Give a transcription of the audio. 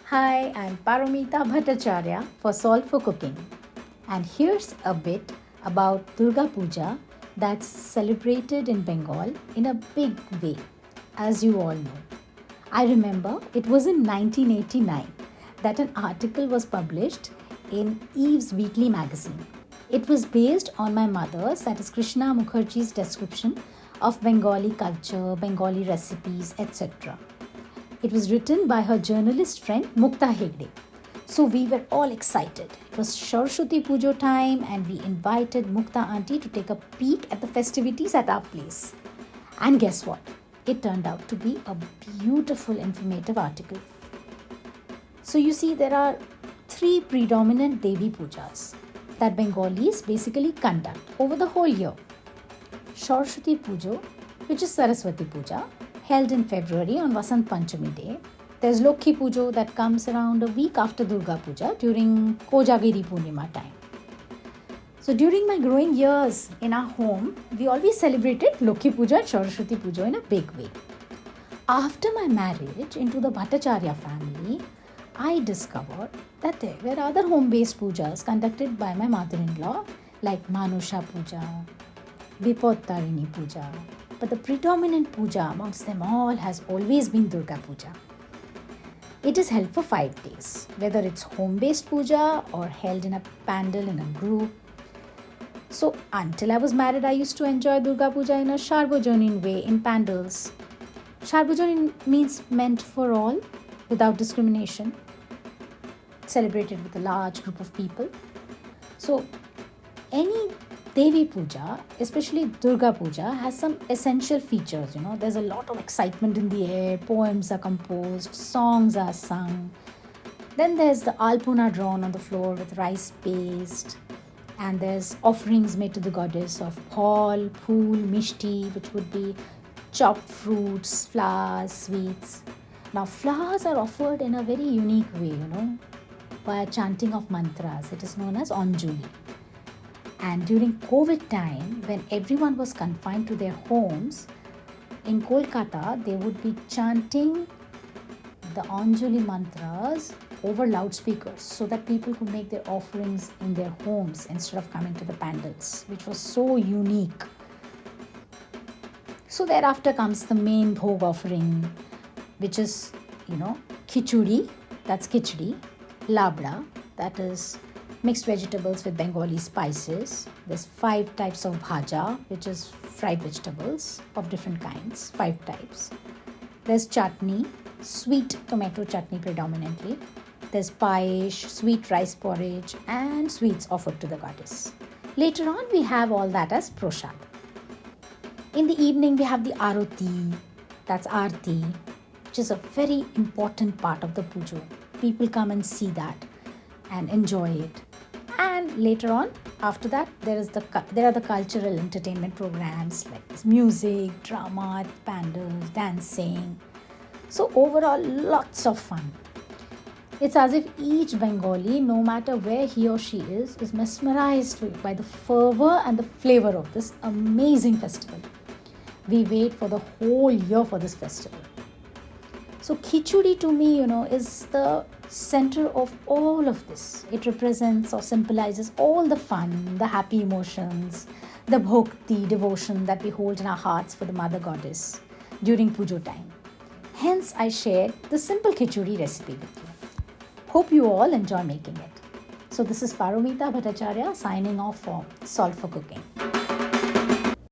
Hi, I'm Paromita Bhattacharyya for Solve for Cooking. And here's a bit about Durga Puja that's celebrated in Bengal in a big way, as you all know. I remember it was in 1989 that an article was published in Eve's Weekly magazine. It was based on my mother's, that is Krishna Mukherjee's, description of Bengali culture, Bengali recipes, etc. It was written by her journalist friend Mukta Hegde. So we were all excited. It was Saraswati Pujo time and we invited Mukta auntie to take a peek at the festivities at our place. And guess what? It turned out to be a beautiful, informative article. So you see, there are three predominant Devi Pujas that Bengalis basically conduct over the whole year. Saraswati Pujo, which is Saraswati Puja, held in February on Vasant Panchami day. There's Lokhi Pujo that comes around a week after Durga Puja during Kojagiri Purnima time. So during my growing years in our home, we always celebrated Lokhi Puja and Saraswati Puja in a big way. After my marriage into the Bhattacharya family, I discovered that there were other home-based pujas conducted by my mother-in-law like Manusha Puja, Vipodtarini Puja. But the predominant puja amongst them all has always been Durga Puja. It is held for 5 days, whether it's home-based puja or held in a pandal in a group. So until I was married, I used to enjoy Durga Puja in a Sarvajanin way in pandals. Sarvajanin means meant for all, without discrimination, celebrated with a large group of people. So any Devi Puja, especially Durga Puja, has some essential features. There's a lot of excitement in the air, poems are composed, songs are sung. Then there's the alpuna drawn on the floor with rice paste. And there's offerings made to the goddess of phal, phool, mishti, which would be chopped fruits, flowers, sweets. Now, flowers are offered in a very unique way, by chanting of mantras. It is known as Anjali. And during COVID time, when everyone was confined to their homes, in Kolkata, they would be chanting the Anjali mantras over loudspeakers so that people could make their offerings in their homes instead of coming to the pandals, which was so unique. So thereafter comes the main bhog offering, which is, khichuri, that's khichdi, labda, that is mixed vegetables with Bengali spices. There's 5 types of bhaja, which is fried vegetables of different kinds, 5 types. There's chutney, sweet tomato chutney predominantly. There's payesh, sweet rice porridge, and sweets offered to the goddess. Later on, we have all that as prasad. In the evening, we have the aroti, that's aarti, which is a very important part of the pujo. People come and see that and enjoy it. And later on, after that, there are the cultural entertainment programs like music, drama, pandals, dancing. So overall, lots of fun. It's as if each Bengali, no matter where he or she is mesmerized by the fervor and the flavor of this amazing festival. We wait for the whole year for this festival. So khichuri to me, is the center of all of this. It represents or symbolizes all the fun, the happy emotions, the bhakti, devotion that we hold in our hearts for the mother goddess during pujo time. Hence, I shared the simple khichuri recipe with you. Hope you all enjoy making it. So this is Paromita Bhattacharyya signing off for Solve for Cooking.